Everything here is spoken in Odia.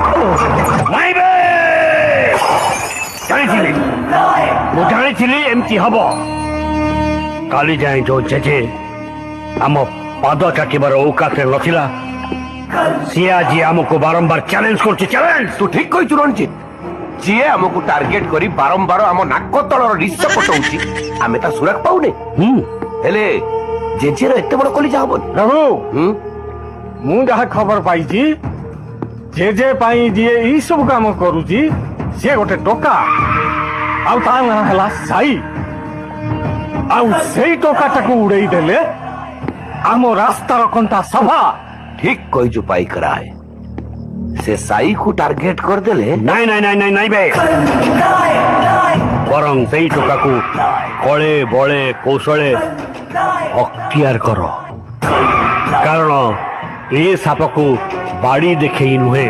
ନାଇଁ ବେ ଜାଣିଥିଲି ମୁଁ ଜାଣିଥିଲି ଏମିତି ହବ। କାଲି ଯାଏଁ ଯୋଉ ଜେଜେ ଆମ ପାଦ ଚାଟିବାର ଔକାତରେ ନଥିଲା ସିଏ ଆଜି ଆମକୁ ବାରମ୍ବାର ଚ୍ୟାଲେଞ୍ଜ କରୁଛି। ଚ୍ୟାଲେଞ୍ଜ ତୁ ଠିକ କହିଛୁ ରଣଜିତ। ଯିଏ ଆମକୁ ଟାର୍ଗେଟ କରି ବାରମ୍ବାର ଆମ ନାକ ତଳର ନିଶ ପଟଉଛି ଆମେ ତା ସୁରାଗ ପାଉନେ। ହେଲେ ଜେଜେର ଏତେ ବଡ କଲିଜା ହବନି। ପ୍ରଭୁ ମୁଁ ଯାହା ଖବର ପାଇଛି ଜେଜେ ପାଇଁ ଯିଏ ଏଇ ସବୁ କାମ କରୁଛି ସିଏ ଗୋଟେ ଟୋକା ଆଉ ତା ନାଁ ହେଲା ସାଇ। ଆଉ ସେଇ ଟୋକାଟାକୁ ଉଡେଇ ଦେଲେ ଆମ ରାସ୍ତାର କଣ୍ଟା ସଫା। ଠିକ କହିଛୁ ପାଇକରାଏ। ସେ ସାଇକୁ ଟାର୍ଗେଟ କରିଦେଲେ ନାଇଁ ନାଇଁ ନାଇଁ ନାଇଁ ନାଇଁ ବେ ବରଂ ସେଇ ଟୋକାକୁ କଳେ ବଳେ କୌଶଳେ ଅକ୍ତିଆର କର। କାରଣ ଏ ସାପକୁ ବାଡ଼ି ଦେଖେଇ ନୁହେଁ